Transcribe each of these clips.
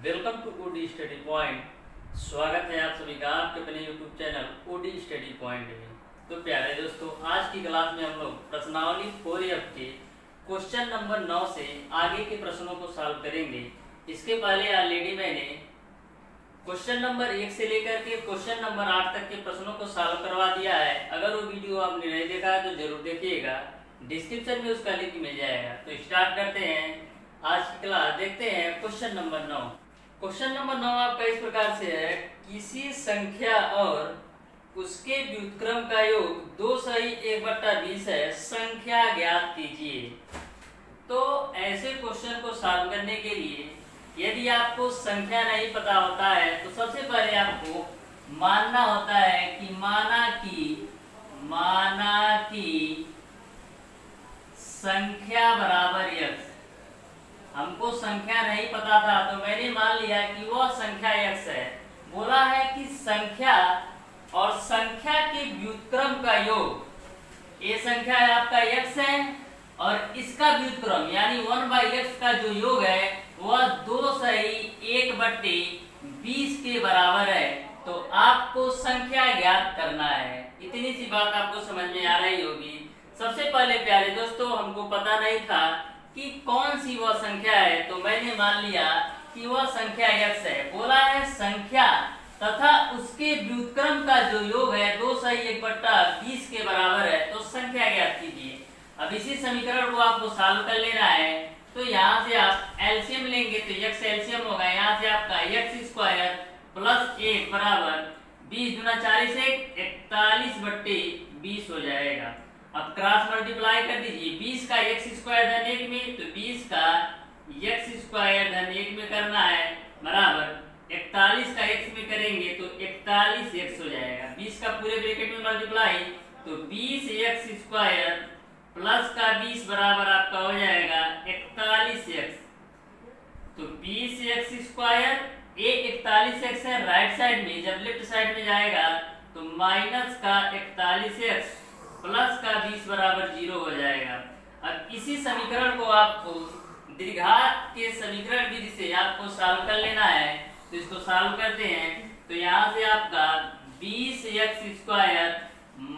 Welcome to OD study point. स्वागत है आप सभी का आपके अपने YouTube channel OD study point में। तो प्यारे दोस्तों, आज की क्लास में हम लोग प्रश्नावली 4F के क्वेश्चन नंबर 9 से आगे के प्रश्नों को सॉल्व करेंगे। इसके पहले ऑलरेडी मैंने क्वेश्चन नंबर 1 से लेकर के क्वेश्चन नंबर 8 तक के प्रश्नों को सॉल्व करवा दिया है। अगर वो वीडियो आपने नहीं देखा है तो जरूर देखिएगा, डिस्क्रिप्शन में उसका लिंक मिल जाएगा। तो स्टार्ट करते हैं आज की क्लास। देखते हैं क्वेश्चन नंबर 9। क्वेश्चन नंबर 9 आपका इस प्रकार से है, किसी संख्या और उसके व्युत्क्रम का योग 2 सही 1/20 है, संख्या ज्ञात कीजिए। तो ऐसे क्वेश्चन को सॉल्व करने के लिए यदि आपको संख्या नहीं पता होता है तो सबसे पहले आपको मानना होता है कि माना कि संख्या बराबर x। हमको संख्या नहीं पता था तो मैंने मान लिया कि वह संख्या x है। बोला है कि संख्या और संख्या के व्युत्क्रम का योग, ये संख्या है आपका x है और इसका व्युत्क्रम यानी 1/x का जो योग है वह 2 सही 1/20 के बराबर है। तो आपको संख्या ज्ञात करना है। इतनी सी बात आपको समझ में आ रही होगी। सबसे पहले प्यारे दोस्तों, हमको पता नहीं था कि कौन सी वह संख्या है, तो मैंने मान लिया कि वह संख्या x है। बोला है संख्या तथा उसके व्युत्क्रम का जो योग है 2 सही 1/20 के बराबर है, तो संख्या ज्ञात कीजिए। अब इसी समीकरण को आपको सॉल्व कर लेना है। तो यहाँ से आप एलसीएम लेंगे तो x एलसीएम होगा। यहाँ से आपका x² + 1 बराबर 20 × 4 = 41/20 हो जाएगा। अब क्रॉस मल्टीप्लाई कर दीजिए। 20 का x² धन 1 में, तो 20 का x² धन 1 में करना है बराबर 41 का x में करेंगे तो 41x हो जाएगा। 20 का पूरे ब्रैकेट में मल्टीप्लाई तो 20x² प्लस का 20 बराबर आपका हो जाएगा 41x। तो 20x², ये 41x है राइट साइड में, जब लेफ्ट साइड में जाएगा तो माइनस का 41x प्लस का 20 बराबर 0 हो जाएगा। अब इसी समीकरण को आपको द्विघात के समीकरण विधि से आपको सॉल्व कर लेना है। तो इसको सॉल्व करते हैं। तो यहाँ से आपका 20x²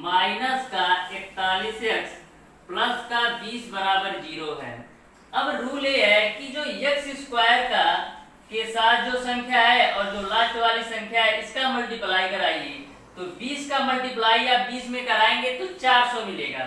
माइनस का 41x प्लस का 20 बराबर 0 है। अब रूल ये है कि जो x² का के साथ जो संख्या है और जो लास्ट वाली संख्या है इसका मल्टीप्लाई कराइए। तो 20 का मल्टीप्लाई आप 20 में कराएंगे तो 400 मिलेगा।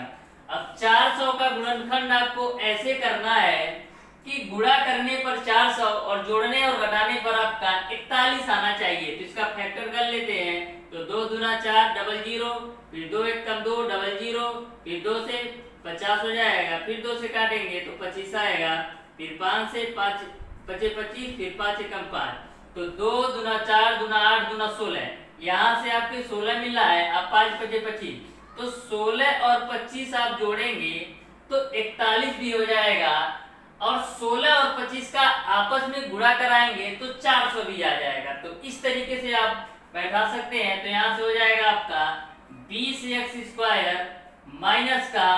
अब 400 का गुणनखंड आपको ऐसे करना है कि गुणा करने पर 400 और जोड़ने और घटाने पर आपका 41 आना चाहिए। तो इसका फैक्टर कर लेते हैं। तो 2 दूना 4 00, फिर 2 1 कम 2 00, फिर 2 से 50 हो जाएगा, फिर 2 से काटेंगे तो 25 आएगा, फिर 5 से 5 बचे 25, फिर 5 कम 5, तो 2 दूना 4 दूना 8 दूना 16। यहाँ से आपके 16 मिला है। अब 5 बचे 25, तो 16 और 25 आप जोड़ेंगे तो 41 भी हो जाएगा और 16 और 25 का आपस में गुणा कराएंगे तो 400 भी आ जाएगा। तो इस तरीके से आप बैठा सकते हैं। तो यहाँ से हो जाएगा आपका 20x² माइनस का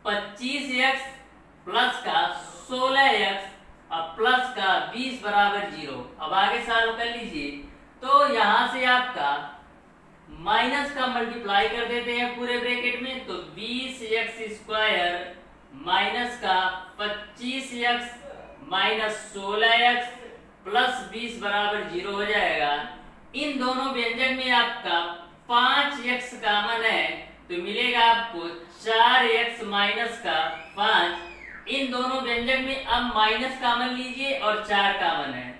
25x प्लस का 16x और प्लस का 20 बराबर 0। अब आगे सॉल्व कर लीजिए। तो यहाँ से आपका माइनस का मल्टीप्लाई कर देते हैं पूरे ब्रैकेट में। तो 20x² माइनस का 25x माइनस 16x प्लस 20 बराबर 0 हो जाएगा। इन दोनों व्यंजक में आपका 5x कॉमन है तो मिलेगा आपको 4x माइनस का 5। इन दोनों व्यंजक में अब माइनस कॉमन लीजिए और 4 कॉमन है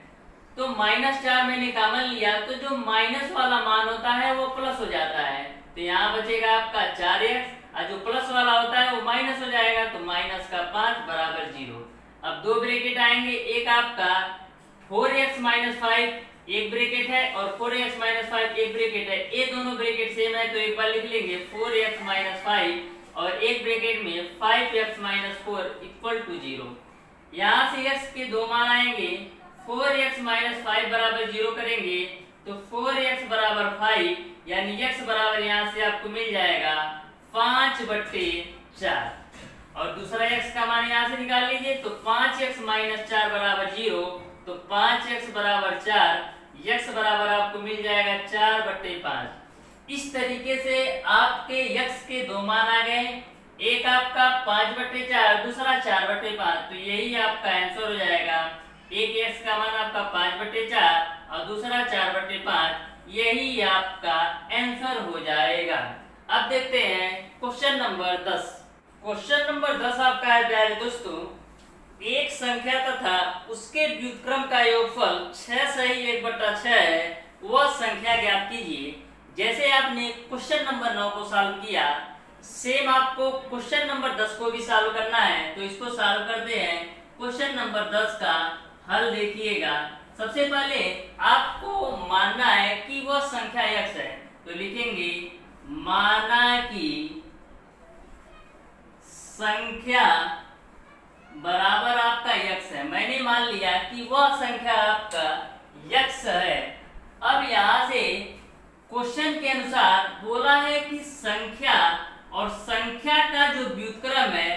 तो -4 मैंने कॉमन लिया, तो जो माइनस वाला मान होता है वो प्लस हो जाता है। तो यहाँ बचेगा आपका 4x और जो प्लस वाला होता है वो माइनस हो जाएगा, तो माइनस का 5 बराबर 0। अब 2 ब्रैकेट आएंगे। एक आपका 4x - 5 एक ब्रैकेट है और 4x - 5 एक ब्रैकेट है। ये दोनों ब्रैकेट सेम है तो एक बार लिख लेंगे 4x - 5 और एक ब्रैकेट में 5x - 4 = 0। यहाँ से x के 2 मान आएंगे। 4x - 5 बराबर 0 करेंगे तो 4x बराबर 5 यानी x बराबर यहाँ से आपको मिल जाएगा 5/4 और दूसरा x का मान यहाँ से निकाल लीजिए। तो 5x - 4 बराबर 0, तो 5x बराबर 4, x बराबर आपको मिल जाएगा 4/5। इस तरीके से आपके x के दो मान आ गए, एक आपका 5/4, दूसरा 4/5। तो यही आपका आंसर हो जाएगा। एक x का मान आपका 5/4 और दूसरा 4/5, यही आपका आंसर हो जाएगा। अब देखते हैं क्वेश्चन नंबर 10। क्वेश्चन नंबर 10 आपका है प्यारे दोस्तों, एक संख्या तथा उसके व्युत्क्रम का योगफल 6 सही 1/6 है, वह संख्या ज्ञात कीजिए। जैसे आपने क्वेश्चन नंबर 9 को सॉल्व किया, सेम आपको क्वेश्चन नंबर 10 को भी सॉल्व करना है। तो इसको सॉल्व करते हैं। क्वेश्चन नंबर 10 का हल देखिएगा। सबसे पहले आपको मानना है कि वह संख्या x है, तो लिखेंगे माना कि संख्या बराबर आपका x है। मैंने मान लिया कि वह संख्या आपका x है। अब यहाँ से क्वेश्चन के अनुसार बोला है कि संख्या और संख्या का जो व्युत्क्रम है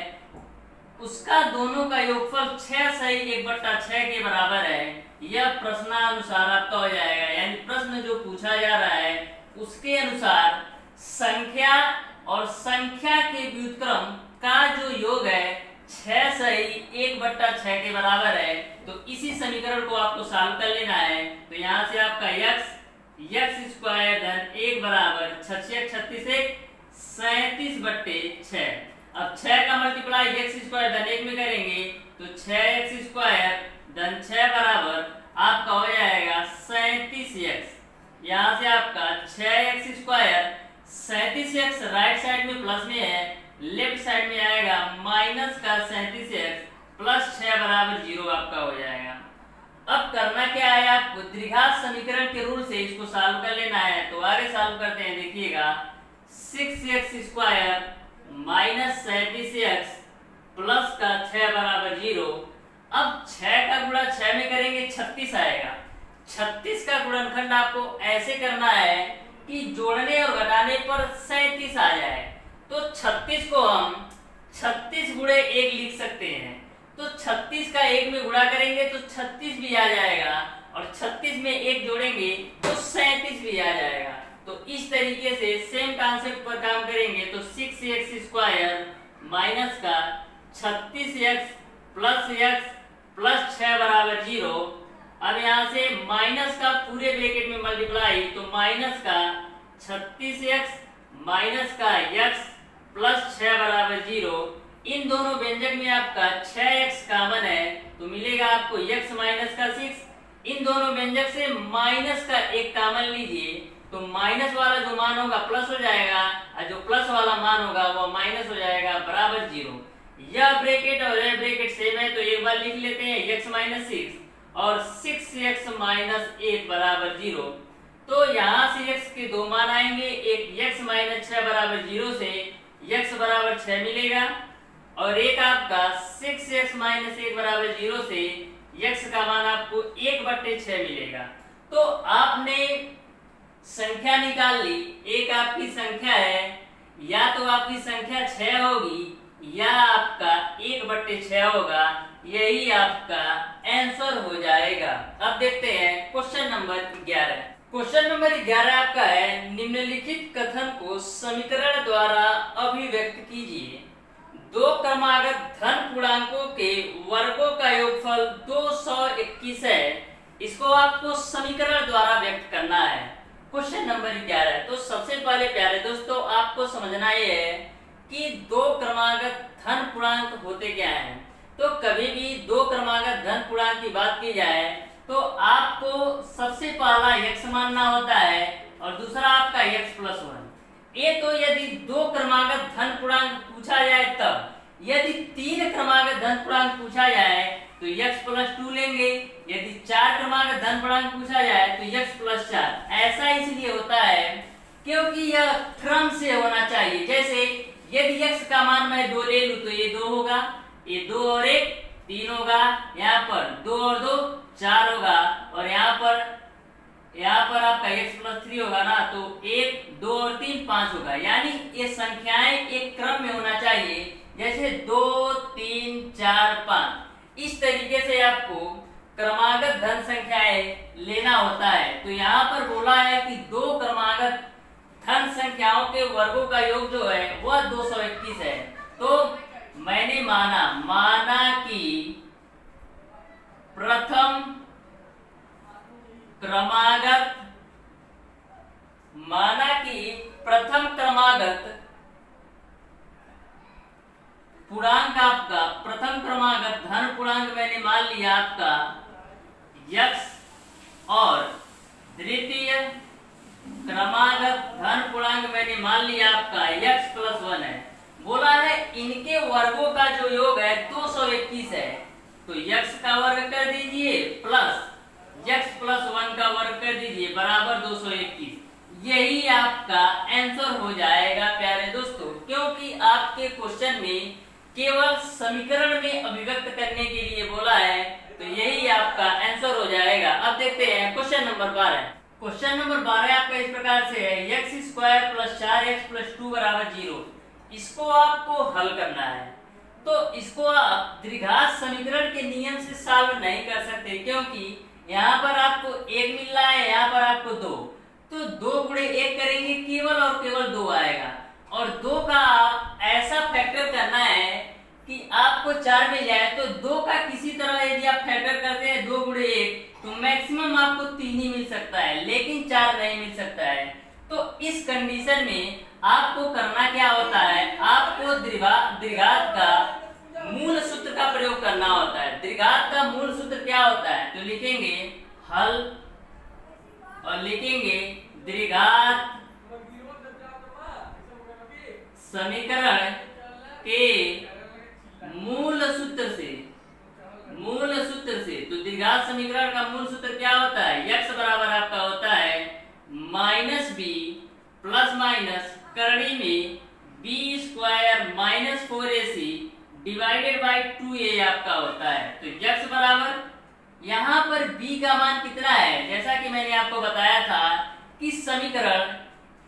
उसका दोनों का योगफल 6 सही 1/6 के बराबर है। यह प्रश्नानुसार आपका हो जाएगा, यानी प्रश्न जो पूछा जा रहा है उसके अनुसार संख्या और संख्या के व्युत्क्रम का जो योग है 6 सही 1/6 के बराबर है। तो इसी समीकरण को आपको सॉल्व कर लेना है। तो यहाँ से आपका x स्क्वायर धन 1 बराबर 36 37/6। अब 6 का मल्टीप्लाई x स्क्वायर धन 1 में करेंगे तो 6x स्क्वायर धन 6 बराबर आपका हो जाएगा 37x। यहाँ से आपका 6x square 37x right side में प्लस में है, लेफ्ट साइड में आएगा माइनस का 37x प्लस 6 बराबर 0 आपका हो जाएगा। अब करना क्या है, आपको द्विघात समीकरण के रूल से इसको सॉल्व कर लेना है। तो आगे सॉल्व करते हैं। देखिएगा 6x square minus 37x plus का 6 बराबर 0। अब 6 का गुणा 6 में करेंगे 36 आएगा। 36 का गुणनखंड आपको ऐसे करना है कि जोड़ने और घटाने पर 37 आ जाए। तो 36 को हम 36 गुणे 1 लिख सकते हैं। तो 36 का 1 में गुणा करेंगे तो 36 भी आ जाएगा, और 36 में 1 जोड़ेंगे तो 37 भी आ जाएगा। तो इस तरीके से सेम कॉन्सेप्ट पर काम करेंगे। तो 6x स्क्वायर माइनस का 36x प्लस 6 बराबर 0। अब यहाँ से माइनस का पूरे ब्रैकेट में मल्टीप्लाई, तो माइनस का 36x माइनस का x प्लस 6 बराबर 0। इन दोनों व्यंजक में आपका 6x कॉमन है तो मिलेगा आपको x माइनस का 6। इन दोनों व्यंजक से माइनस का 1 कॉमन लीजिए तो माइनस वाला जो मान होगा प्लस हो जाएगा, और जो प्लस वाला मान होगा वो माइनस हो जाएगा बराबर 0। यह ब्रैकेट और यह ब्रैकेट सेम है तो एक बार लिख लेते हैं x माइनस 6 और 6x माइनस 1 बराबर 0। तो यहाँ से x के दो मान आएंगे, एक x माइनस 6 बराबर 0 से x बराबर 6 मिलेगा, और एक आपका 6x माइनस 1 बराबर 0 से x का मान आपको 1/6 मिलेगा। तो आपने संख्या निकाल ली। एक आपकी संख्या है, या तो आपकी संख्या 6 होगी या आपका 1/6 होगा। यही आपका आंसर हो जाएगा। अब देखते हैं क्वेश्चन नंबर 11। क्वेश्चन नंबर 11 आपका है, निम्नलिखित कथन को समीकरण द्वारा अभिव्यक्त कीजिए। दो क्रमागत धन पूर्णांकों के वर्गों का योगफल 221 है। इसको आपको समीकरण द्वारा व्यक्त करना है। Question number 11। तो सबसे पहले प्यारे दोस्तों आपको समझना ये है कि दो क्रमागत धन पूर्णांक होते क्या हैं। तो कभी भी दो क्रमागत धन पूर्णांक की बात की जाए तो आपको सबसे पहला x मानना होता है और दूसरा आपका x प्लस 1। ये तो यदि दो क्रमागत धन पूर्णांक पूछा जाए तब। यदि तीन क्रमागत धन पूर्णांक पूछा जाए तो x प्लस 2 लेंगे। यदि चार क्रमागत धन पूर्णांक पूछा जाए तो x प्लस 4। ऐसा इसलिए होता है क्योंकि यह क्रम से होना चाहिए। जैसे यदि x का मान मैं 2 ले लूं तो ये 2 होगा, ये 2 और 1 3 होगा, यहाँ पर 2 और 2 4 होगा, और यहाँ पर आपका x प्लस 3 होगा ना, तो 1 2 और 3 5 होगा। यानी ये संख्याएं एक क्रम में होना चाहिए, जैसे 2 3 4 5। इस तरीके से आपको क्रमागत धन संख्याएं लेना होता है। तो यहाँ पर बोला है कि दो क्रमागत धन संख्याओं के वर्गों का योग जो है वह 221 है। तो मैंने माना कि प्रथम क्रमागत पूर्णांक आपका प्रथम क्रमागत धन पूर्णांक मैंने मान लिया आपका x और द्वितीय क्रमागत धन पूर्णांक मैंने मान लिया आपका x + 1 है। बोला है इनके वर्गों का जो योग है 221 है। तो x का वर्ग कर दीजिए प्लस x + 1 का वर्ग कर दीजिए बराबर 221। यही आपका आंसर हो जाएगा प्यारे दोस्तों, क्योंकि आपके क्वेश्चन में केवल समीकरण में अभिव्यक्त करने के लिए बोला है, तो यही आपका आंसर हो जाएगा। अब देखते हैं क्वेश्चन नंबर 12। क्वेश्चन नंबर 12 आपका इस प्रकार से है x² + 4x + 2 = 0। इसको आपको हल करना है। तो इसको आप द्विघात समीकरण के नियम से सॉल्व नहीं कर सकते, क्योंकि यहाँ पर आपको 1 मिल रहा है, यहाँ पर आपको 2। तो 2 × 1 करेंगे केवल और केवल 2 आएगा, और 2 का आप ऐसा फैक्टर करना है कि आपको 4 मिल जाए। तो 2 का किसी तरह यदि आप फैक्टर करते हैं 2 × 1 तो मैक्सिमम आपको 3 ही मिल सकता है, लेकिन 4 नहीं मिल सकता है। तो इस कंडीशन में आपको करना क्या होता है, आपको द्विघात का मूल सूत्र का प्रयोग करना होता है। द्विघात का मूल सूत्र क्या होता है, तो लिखेंगे हल और लिखेंगे द्विघात समीकरण के मूल सूत्र से। तो द्विघात समीकरण का मूल सूत्र क्या होता है, x बराबर आपका होता है -b ± करड़ी में b² - 4ac / 2a आपका होता है। तो x बराबर यहाँ पर b का मान कितना है, जैसा कि मैंने आपको बताया था कि समीकरण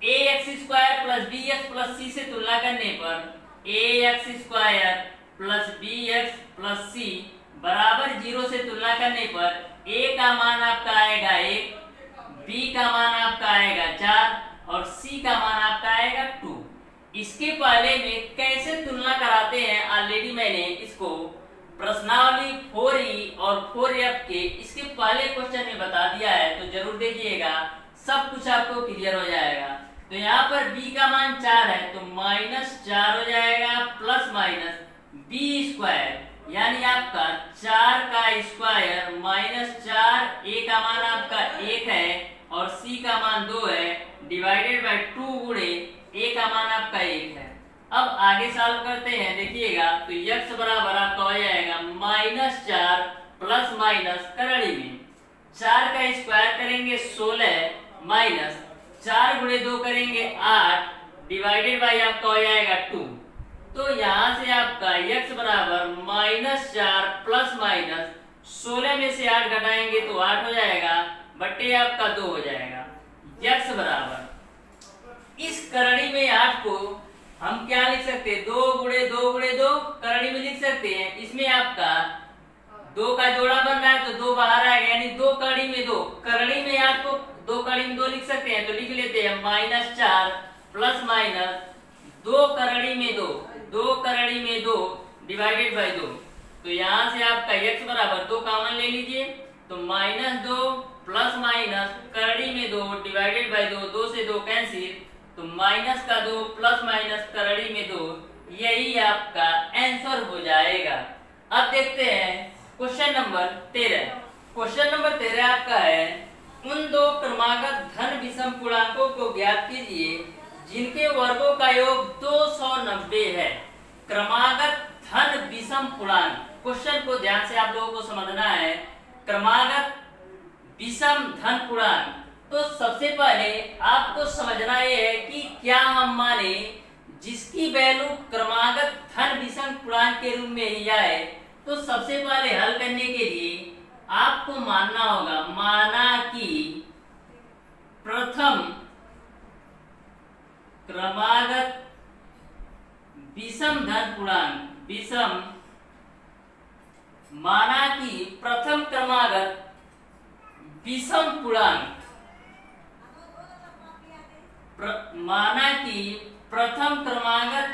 ax² + bx + c से तुलना करने पर ax² + bx + c बराबर 0 से तुलना करने पर a का मान आपका आएगा 1, b का मान आपका आएगा 4 और c का मान आपका आएगा 2। इसके पहले में कैसे तुलना कराते हैं ऑलरेडी मैंने इसको प्रश्नावली 4e और 4f के इसके पहले क्वेश्चन में बता दिया है, तो जरूर देखिएगा, सब कुछ आपको क्लियर हो जाएगा। तो यहाँ पर b का मान 4 है, तो -4 हो जाएगा ± b², यानी आपका 4 का स्क्वायर -4, a का मान आपका 1 है और c का मान 2 है / 2 गुणे a का मान आपका 1 है। अब आगे सॉल्व करते हैं, देखिएगा। तो x बराबर आपका हो जाएगा -4 ± करड़ी में 4 का स्क्वायर करेंगे 16 माइनस 4 × 2 करेंगे 8 / आपका हो जाएगा 2। तो यहाँ से आपका x बराबर -4 ± 16 में से 8 घटाएंगे तो 8 हो जाएगा, बट्टे आपका 2 हो जाएगा। x बराबर इस करड़ी में 8 को हम क्या लिख सकते हैं, 2 × 2 × 2 करड़ी में लिख सकते हैं। इसमें आपका 2 का जोड़ा बन रहा है तो 2 बाहर आएगा, यानी 2 करड़ी में 2। करड़ी में 8 को 2 करड़ी में 2 लिख सकते हैं, तो लिख लेते हैं -4 ± 2 करड़ी में 2, 2 करड़ी में 2 / 2। तो यहाँ से आपका x बराबर 2 कॉमन ले लीजिए, तो -2 ± करड़ी में 2 / 2, 2 से 2 कैंसिल, तो -2 ± करड़ी में 2, यही आपका आंसर हो जाएगा। अब देखते हैं क्वेश्चन नंबर 13। क्वेश्चन नंबर 13 आपका है उन दो क्रमागत धन विषम पूर्णांकों को ज्ञात कीजिए जिनके वर्गों का योग 290 है। क्रमागत धन विषम पूर्णांक, क्वेश्चन को ध्यान से आप लोगों को समझना है। क्रमागत विषम धन पूर्णांक, तो सबसे पहले आपको समझना यह है कि क्या हम माने जिसकी वैल्यू क्रमागत धन विषम पूर्णांक के रूप में ही आए। तो सबसे पहले हल करने के लिए आपको मानना होगा, माना कि प्रथम क्रमागत विषम धन पूर्णांक, विषम माना कि प्रथम क्रमागत विषम पूर्णांक माना कि प्रथम क्रमागत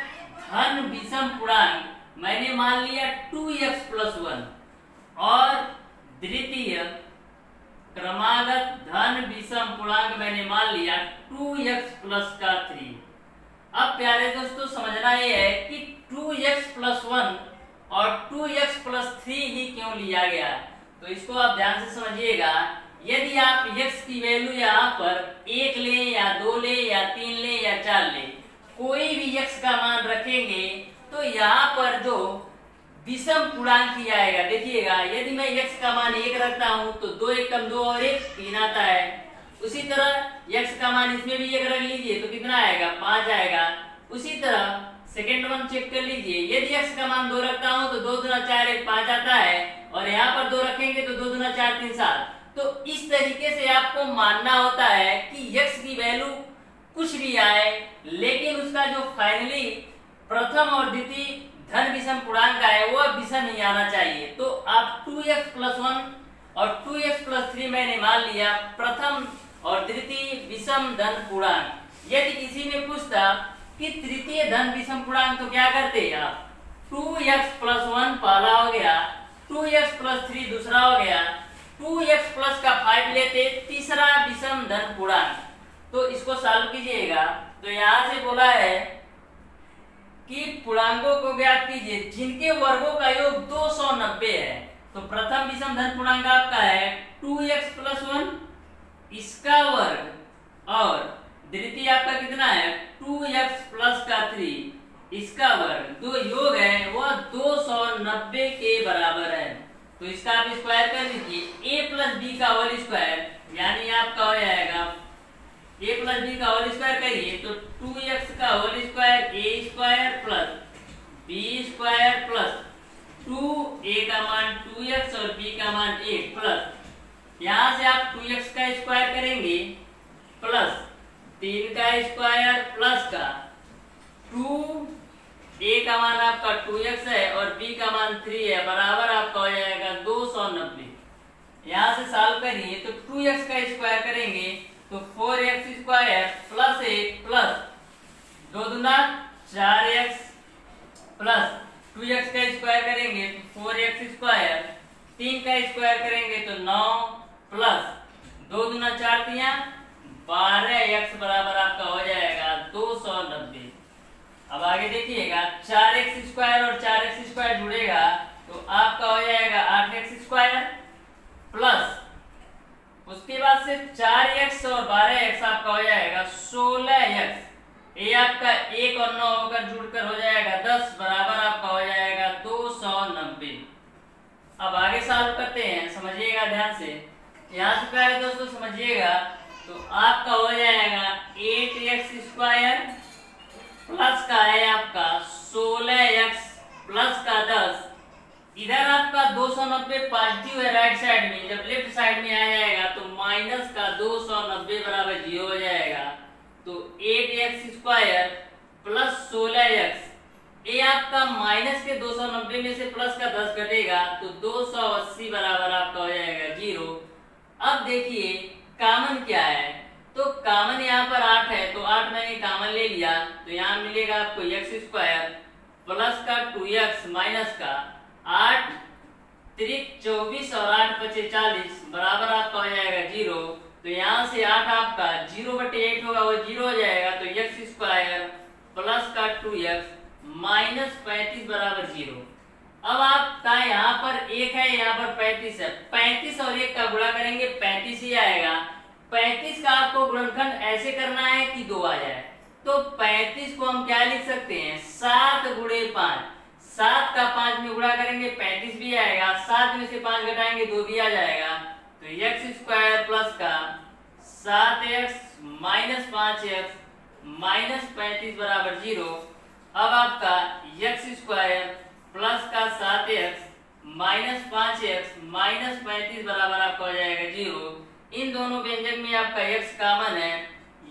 धन विषम पूर्णांक मैंने मान लिया 2x+1 और द्वितीय क्रमागत धन विषम पूर्णांक मैंने मान लिया 2x+3। अब प्यारे दोस्तों समझना यह है कि 2x+1 और 2x+3 ही क्यों लिया गया, तो इसको आप ध्यान से समझिएगा। यदि आप x की वैल्यू यहाँ पर 1 ले या 2 ले या 3 ले या 4 ले, कोई भी x का मान रखेंगे तो यहाँ पर जो विषम पूर्णांक ही आएगा। देखिएगा, यदि मैं x का मान 1 रखता हूँ तो 2 1 कम 2 और 1 3 आता है। उसी तरह x का मान इसमें भी 1 रख लीजिए तो कितना आएगा, 5 आएगा। उसी तरह सेकेंड वन चेक कर लीजिए, यदि x का मान 2 रखता हूँ तो 2 दूना 4 1 5 आता है, और यहाँ पर 2 रखेंगे तो 2 दूना 4 3 7। तो इस तरीके से आपको मानना होता है कि x की वैल्यू कुछ भी आए, लेकिन उसका जो फाइनली प्रथम और द्वितीय धन विषम पूर्णांक आए वो विषम ही आना चाहिए। तो आप 2x+1 और 2x+3 मैंने मान लिया प्रथम और द्वितीय विषम धन पूर्णांक। यदि किसी ने पूछता कि तृतीय धन विषम पूर्णांक तो क्या करते आप, 2x+1 पहला हो गया, 2x+3 दूसरा हो गया, 2x+ का 5 लेते तीसरा विषम धन पूर्णांक। तो इसको सॉल्व कीजिएगा। तो यहाँ से बोला है कि पूर्णांकों को ज्ञात कीजिए जिनके वर्गों का योग 290 है। तो प्रथम विषम धन पूर्णांक आपका है 2x+1 इसका वर्ग, और द्वितीय आपका कितना है 2x+3 इसका वर्ग। दो योग है वो 290 के बराबर है। तो इसका आप स्क्वायर कर लीजिए, a+b का होल स्क्वायर, यानी आपका हो जाएगा a+b का होल स्क्वायर करिए तो 2x का whole square a² plus b² plus 2a का मान 2x और b का मान 1 प्लस यहाँ से आप 2x का स्क्वायर करेंगे प्लस 3 का स्क्वायर प्लस का 2a का मान आपका 2x है और b का मान 3 है, बराबर आपका हो जाएगा 290। यहाँ से सॉल्व करिए तो 2x का स्क्वायर करेंगे तो 4x² प्लस 1 प्लस 2 दूना 4x प्लस 2x का स्क्वायर करेंगे तो 4x², 3 का स्क्वायर करेंगे तो 9 प्लस 2 दूना 4 तिया 12x बराबर आपका हो जाएगा 290। अब आगे देखिएगा 4x² और 4x² जुड़ेगा तो आपका हो जाएगा 8x² प्लस उसके बाद से 4x और 12x आपका हो जाएगा 16x। ये आपका 1 और 9 होकर जुड़कर हो जाएगा 10 बराबर आपका हो जाएगा 290। अब आगे सॉल्व करते हैं, समझिएगा ध्यान से। यहाँ से पहले दोस्तों समझिएगा तो आपका हो जाएगा 8x² प्लस का है आपका 16x प्लस का 10। इधर आपका 290 पॉजिटिव है राइट साइड में, जब लेफ्ट साइड में आ जाएगा तो माइनस का 290 बराबर 0 हो जाएगा। तो 8x² प्लस 16x, ये आपका माइनस के 290 में से प्लस का 10 कटेगा तो 280 बराबर आपका हो जाएगा 0। अब देखिए कॉमन क्या है, तो कॉमन यहाँ पर 8 है तो 8 मैंने कॉमन ले लिया तो यहाँ मिलेगा आपको x² प्लस का 2x माइनस का 8 त्रिक 24 और 8 पचे 40 बराबर आपका हो जाएगा 0। तो यहाँ से 8 आपका 0/8 होगा वो 0 हो जाएगा तो x² प्लस का 2x माइनस 35 बराबर 0। अब आपका यहाँ पर 1 है, यहाँ पर 35 है, 35 और 1 का गुणा करेंगे 35 ही आएगा। 35 का आपको गुणनखंड ऐसे करना है कि 2 आ जाए, तो 35 को हम क्या लिख सकते हैं 7 × 5। 7 का 5 में गुणा करेंगे 35 भी आएगा, 7 में से 5 घटाएंगे 2 भी आ जाएगा। तो x² प्लस का 7x माइनस 5x माइनस 35 बराबर 0। अब आपका x² प्लस का 7x माइनस 5x माइनस 35 बराबर आपका हो जाएगा 0। इन दोनों व्यंजक में आपका x कॉमन है,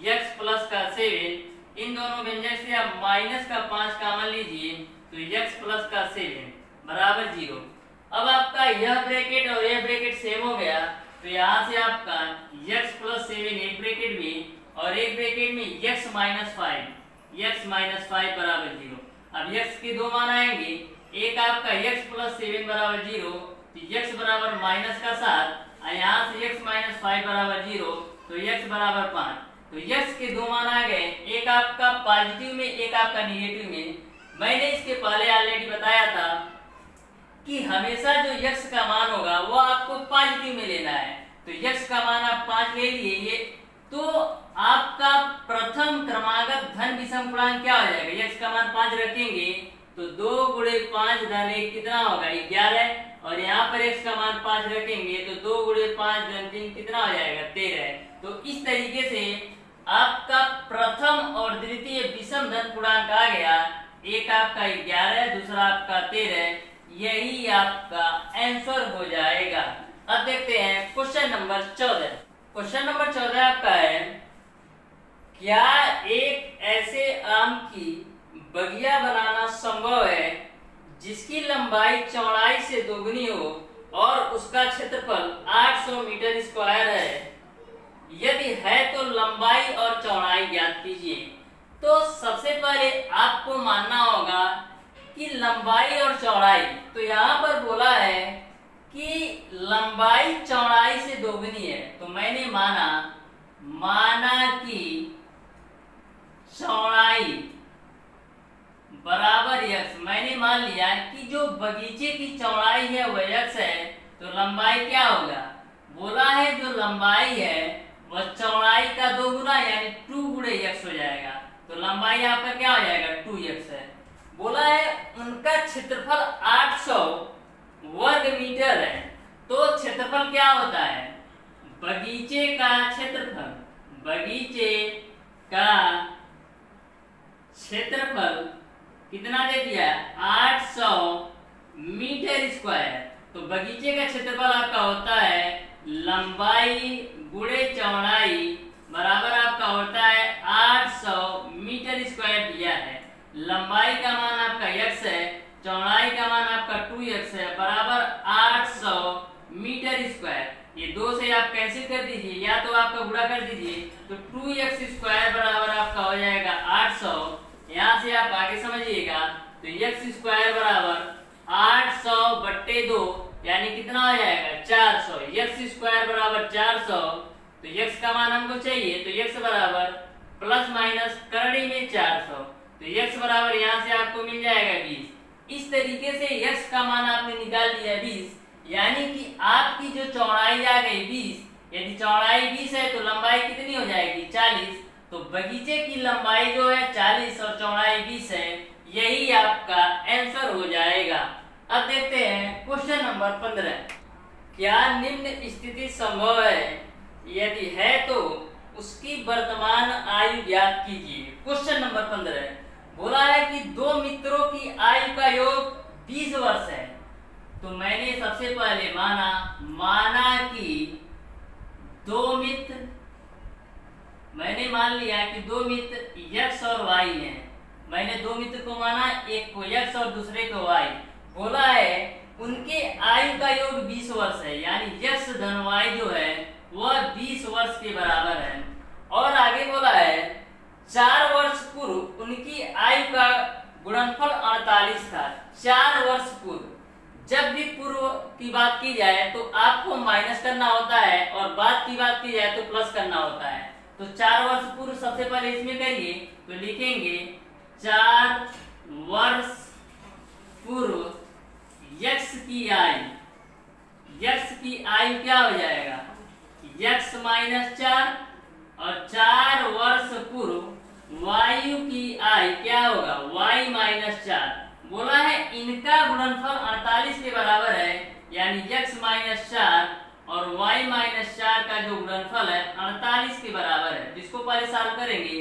x प्लस का 7, इन दोनों व्यंजक से आप माइनस का 5 कॉमन लीजिए तो x प्लस का 7 बराबर 0। अब आपका यह ब्रैकेट और यह ब्रैकेट सेम हो गया, तो यहाँ से आपका x प्लस 7 एक ब्रैकेट में और एक ब्रैकेट में x माइनस 5 बराबर 0। अब x के दो मान आएंगे, एक आपका x प्लस 7 बराबर 0, तो x बराबर माइनस का 7 और यहाँ से x माइनस 5 बराबर 0, तो x बराबर 5। तो x के दो मान आ गए, एक आपका पॉजिटिव में एक आपका निगेटिव में। मैंने इसके पहले ऑलरेडी बताया था कि हमेशा जो x का मान होगा वो आपको पॉजिटिव में लेना है। तो x का मान आप 5 ले लिए, ये तो आपका प्रथम क्रमागत धन विषम पूर्णांक क्या हो जाएगा, x का मान 5 रखेंगे तो 2 गुणे 5 धन 1 कितना होगा 11, और यहाँ पर x का मान 5 रखेंगे तो 2 गुणे 5 धन 3 कितना हो जाएगा 13। तो इस तरीके से आपका प्रथम और द्वितीय विषम धन पूर्णांक आ गया, एक आपका 11 दूसरा आपका 13, यही आपका आंसर हो जाएगा। अब देखते हैं क्वेश्चन नंबर 14। क्वेश्चन नंबर 14 आपका है, क्या एक ऐसे आम की बगिया बनाना संभव है जिसकी लंबाई चौड़ाई से दोगुनी हो और उसका क्षेत्रफल 800 मीटर स्क्वायर है? यदि है तो लंबाई और चौड़ाई ज्ञात कीजिए। तो सबसे पहले आपको मानना होगा कि लंबाई और चौड़ाई, तो यहाँ पर बोला है कि लंबाई चौड़ाई से दोगुनी है, तो मैंने माना कि चौड़ाई बराबर x। मैंने मान लिया कि जो बगीचे की चौड़ाई है वह x है, तो लंबाई क्या होगा, बोला है जो लंबाई है वह चौड़ाई का 2 गुना यानी 2 गुणे x हो जाएगा। तो लंबाई आपका क्या हो जाएगा 2x है। बोला है उनका क्षेत्रफल 800 वर्ग मीटर है, तो क्षेत्रफल क्या होता है, बगीचे का क्षेत्रफल, बगीचे का क्षेत्रफल कितना दे दिया 800 मीटर स्क्वायर। तो बगीचे का क्षेत्रफल आपका होता है लंबाई गुणे चौड़ाई बराबर आपका होता है 800 मीटर स्क्वायर दिया है। लंबाई का मान आपका x है, चौड़ाई का मान आपका 2x है, बराबर 800 मीटर स्क्वायर। ये 2 से आप कैंसिल कर दीजिए या तो आपका गुणा कर दीजिए, तो 2x स्क्वायर बराबर आपका हो जाएगा 800। यहाँ से आप आगे समझिएगा, तो x स्क्वायर बराबर 800 बट्टे 2 यानी कितना हो जाएगा 400। x स्क्वायर बराबर 400, तो x का मान हमको चाहिए, तो x बराबर प्लस माइनस करड़ी में 400, तो x बराबर यहाँ से आपको मिल जाएगा 20। इस तरीके से x का मान आपने निकाल लिया 20, यानी कि आपकी जो चौड़ाई आ गई 20। यदि चौड़ाई 20 है तो लंबाई कितनी हो जाएगी 40। तो बगीचे की लंबाई जो है 40 और चौड़ाई 20 है, यही आपका आंसर हो जाएगा। अब देखते हैं क्वेश्चन नंबर 15। क्या निम्न स्थिति संभव है, यदि है तो उसकी वर्तमान आयु ज्ञात कीजिए। क्वेश्चन नंबर 15 बोला है कि 2 मित्रों की आयु का योग 20 वर्ष है। तो मैंने सबसे पहले माना कि 2 मित्र, मैंने मान लिया कि 2 मित्र x और y हैं। मैंने 2 मित्र को माना, एक को x और दूसरे को y। बोला है उनके आयु का योग 20 वर्ष है, यानी x धन y जो है वह 20 वर्ष के बराबर है। और आगे बोला है 4 वर्ष पूर्व उनकी आयु का गुणनफल 48 था। 4 वर्ष पूर्व, जब भी पूर्व की बात की जाए तो आपको माइनस करना होता है और बाद की बात की जाए तो प्लस करना होता है। तो 4 वर्ष पूर्व सबसे पहले इसमें करिए, तो लिखेंगे 4 वर्ष पूर्व x की आयु क्या हो जाएगा x माइनस 4, और 4 वर्ष पूर्व वायु की आयु क्या होगा y माइनस 4। बोला है इनका गुणनफल 48 के बराबर है, यानी x माइनस 4 और y माइनस 4 का जो गुणनफल है 48 के बराबर है। जिसको पहले सॉल्व करेंगे,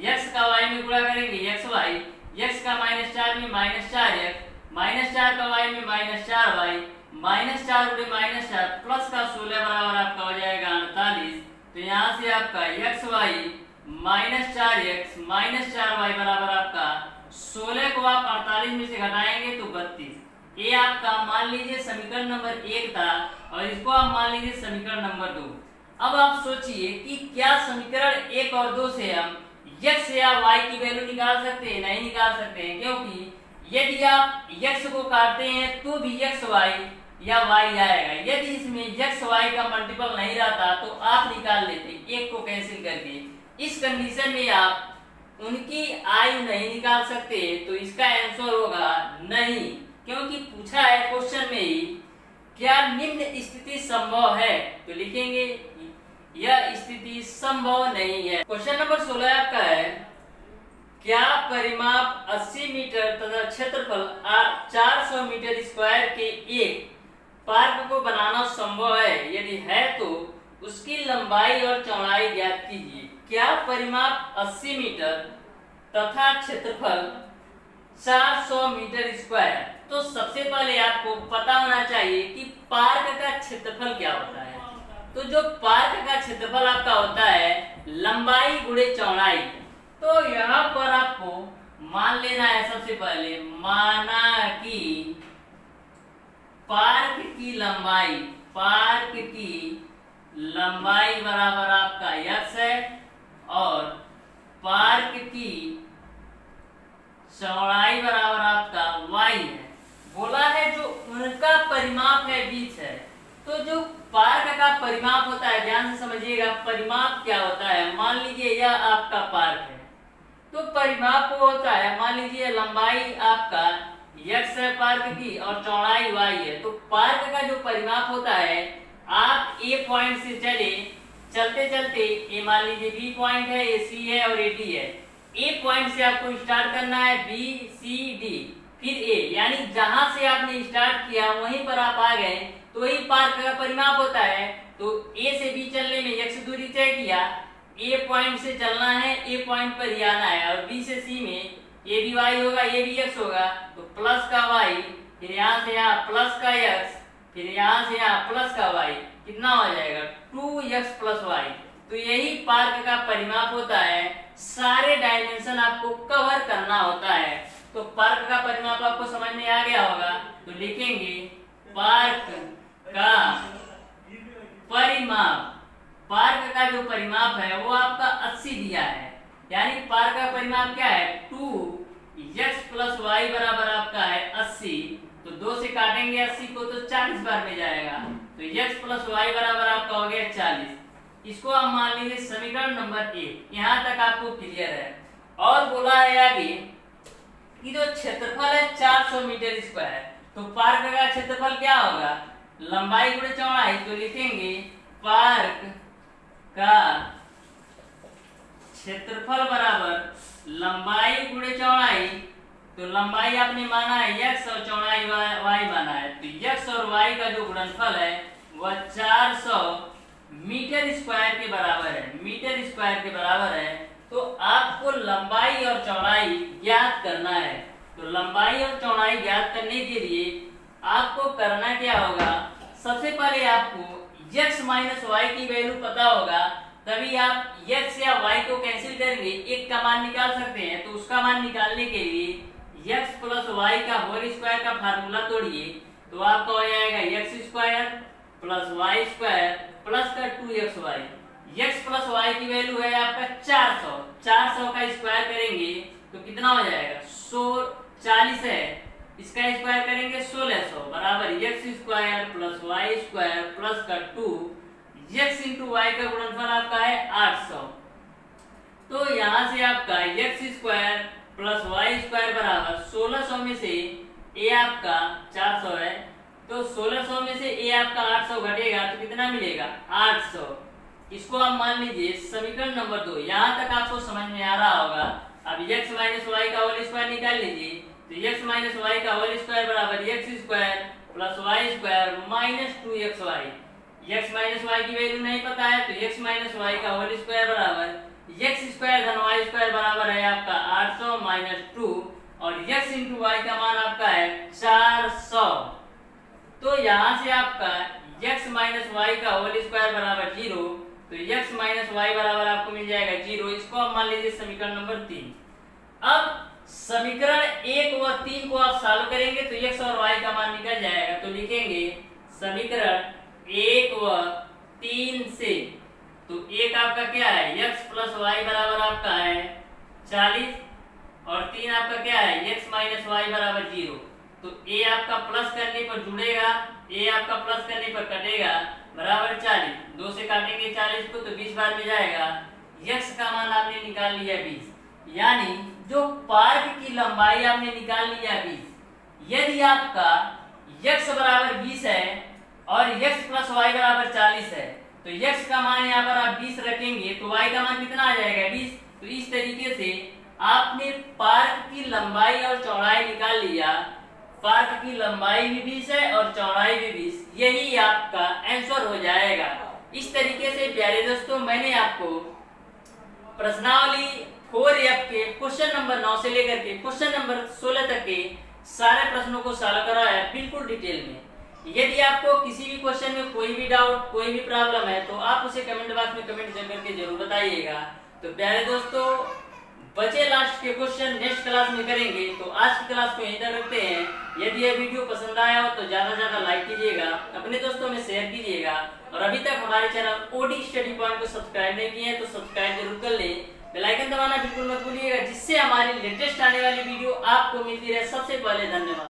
x का y में गुणा करेंगे xy, x का माइनस 4 में माइनस 4x, माइनस 4 का y में माइनस 4y, माइनस 4 गुणे माइनस 4 प्लस का 16 बराबर आपका हो जाएगा 48। तो यहाँ से आपका xy minus 4x minus 4y बराबर आपका 16 को आप 48 में से घटाएंगे तो 32। ये आपका मान लीजिए समीकरण नंबर 1 था और इसको आप मान लीजिए समीकरण नंबर 2। अब आप सोचिए कि क्या समीकरण 1 और 2 से हम x या y की वैल्यू निकाल सकते हैं? नहीं निकाल सकते हैं, क्योंकि यदि आप x को काटते हैं तो भी x y या y आएगा। यदि इसमें x y का मल्टीपल नहीं रहता तो आप निकाल लेते एक को कैंसिल करके। इस कंडीशन में आप उनकी आयु नहीं निकाल सकते, तो इसका आंसर होगा नहीं, क्योंकि पूछा है क्वेश्चन में ही क्या निम्न स्थिति संभव है, तो लिखेंगे यह स्थिति संभव नहीं है। क्वेश्चन नंबर 16 आपका है क्या परिमाप 80 मीटर तथा क्षेत्रफल 400 मीटर स्क्वायर के एक पार्क को बनाना संभव है? यदि है तो उसकी लंबाई और चौड़ाई ज्ञात कीजिए। क्या परिमाप 80 मीटर तथा क्षेत्रफल 400 मीटर स्क्वायर? तो सबसे पहले आपको पता होना चाहिए कि पार्क का क्षेत्रफल क्या होता है। तो जो पार्क का क्षेत्रफल आपका होता है लंबाई गुणे चौड़ाई। तो यहाँ पर आपको मान लेना है, सबसे पहले माना कि पार्क की लंबाई बराबर आपका x है और पार्क की चौड़ाई बराबर आपका y है। बोला है जो उनका परिमाप है 20 है। तो जो पार्क का परिमाप होता है, ध्यान से समझिएगा परिमाप क्या होता है। मान लीजिए यह आपका पार्क है, तो परिमाप वो होता है, मान लीजिए लंबाई आपका x है पार्क की और चौड़ाई y है। तो पार्क का जो परिमाप होता है, आप A पॉइंट से चलते चलते ये मान लीजिए B पॉइंट है, ये C है और ये D है। A पॉइंट से आपको स्टार्ट करना है, B C D फिर A, यानी जहां से आपने स्टार्ट किया वहीं पर आप आ गए, तो वही पार्क का परिमाप होता है। तो A से B चलने में x दूरी तय किया, A पॉइंट से चलना है, A पॉइंट पर ही आना है और B से C में ये भी y होगा, ये भी x होगा, तो प्लस का y, फिर यहाँ से यहाँ प्लस का x, फिर यहाँ से यहाँ प्लस का y, कितना हो जाएगा 2x प्लस y। तो यही पार्क का परिमाप होता है। सारे डायमेंशन आपको कवर करना होता है। तो पार्क का परिमाप आपको समझ में आ गया होगा, तो लिखेंगे पार्क का परिमाप। पार्क का जो परिमाप है वो आपका 80 दिया है, यानी पार्क का परिमाप क्या है 2x प्लस y बराबर आपका है 80। तो 2 से काटेंगे 80 को तो 40 बार में जाएगा, तो x प्लस y बराबर आपका हो गया 40। इसको हम मान लीजिए समीकरण नंबर 1। यहाँ तक आपको क्लियर है। और बोला है आगे कि जो क्षेत्रफल है 400 मीटर स्क्वायर, तो पार्क का क्षेत्रफल क्या होगा लंबाई गुणे चौड़ाई। तो लिखेंगे पार्क का क्षेत्रफल बराबर लंबाई गुणे चौड़ाई। तो लंबाई आपने माना है x और चौड़ाई y माना है, तो x और y का जो गुणनफल है वह 400 मीटर स्क्वायर के बराबर है। तो आपको लंबाई और चौड़ाई ज्ञात करना है। तो लंबाई और चौड़ाई ज्ञात करने के लिए आपको करना क्या होगा, सबसे पहले आपको x माइनस वाई की वैल्यू पता होगा, तभी आप x या y को कैंसिल करेंगे एक का मान निकाल सकते हैं। तो उसका मान निकालने के लिए x प्लस वाई का होल स्क्वायर का फार्मूला तोड़िए, तो आपका हो जाएगा x square plus y square plus का 2xy। x प्लस y की वैल्यू है आपका 400 का स्क्वायर करेंगे तो कितना हो जाएगा 140 है, इसका स्क्वायर करेंगे 1600 बराबर x square plus y square plus का 2 x इंटू वाई का गुणनफल आपका है 800। तो यहाँ से आपका x square plus y square बराबर 1600 में से a आपका 400 है, तो 1600 में से a आपका 800 घटेगा तो कितना मिलेगा 800। इसको आप मान लीजिए समीकरण नंबर 2। यहाँ तक आपको समझ में आ रहा होगा। अब x माइनस वाई का होल स्क्वायर निकाल लीजिए, तो x माइनस वाई का होल स्क्वायर बराबर x square plus y square minus 2xy। x minus y की वैल्यू नहीं पता है, तो x माइनस वाई का होल स्क्वायर बराबर x स्क्वायर धन वाई स्क्वायर बराबर है आपका 800 माइनस 2 और x इंटू वाई का मान आपका है 400। तो यहाँ से आपका x माइनस वाई का होल स्क्वायर बराबर 0, तो x माइनस वाई बराबर आपको मिल जाएगा 0। इसको आप मान लीजिए समीकरण नंबर 3। अब समीकरण 1 व 3 को आप सॉल्व करेंगे तो x और y का मान निकल जाएगा। तो लिखेंगे समीकरण 1 व 3 से, तो एक आपका क्या है x प्लस वाई बराबर आपका है 40 और 3 आपका क्या है x माइनस वाई बराबर 0। तो a आपका प्लस करने पर जुड़ेगा, a आपका प्लस करने पर कटेगा बराबर 40, 2 से काटेंगे 40 को तो 20 बार में जाएगा। x का मान आपने निकाल लिया 20, यानी जो पार्क की लंबाई आपने निकाल लिया 20। यदि आपका x बराबर 20 है और x प्लस वाई बराबर 40 है तो x का मान यहाँ पर आप 20 रखेंगे तो y का मान कितना आ जाएगा 20। तो इस तरीके से आपने पार्क की लंबाई और चौड़ाई निकाल लिया। पार्क की लंबाई भी 20 है और चौड़ाई भी 20, यही आपका आंसर हो जाएगा। इस तरीके से प्यारे दोस्तों मैंने आपको प्रश्नावली 4F के क्वेश्चन नंबर 9 से लेकर के क्वेश्चन नंबर 16 तक के सारे प्रश्नों को सॉल्व कराया बिल्कुल डिटेल में। यदि आपको किसी भी क्वेश्चन में कोई भी डाउट, कोई भी प्रॉब्लम है तो आप उसे कमेंट बॉक्स में कमेंट करके जरूर बताइएगा। तो प्यारे दोस्तों बचे लास्ट के क्वेश्चन नेक्स्ट क्लास में करेंगे। तो आज की क्लास को यहीं तक रखते हैं। यदि यह वीडियो पसंद आया हो तो ज्यादा से ज्यादा लाइक कीजिएगा, अपने दोस्तों में शेयर कीजिएगा और अभी तक हमारे चैनल ओडी स्टडी पॉइंट को सब्सक्राइब नहीं किए हैं तो सब्सक्राइब जरूर कर लें। बेल आइकन दबाना बिल्कुल मत भूलिएगा, जिससे हमारी लेटेस्ट आने वाली वीडियो आपको मिलती रहे सबसे पहले। धन्यवाद।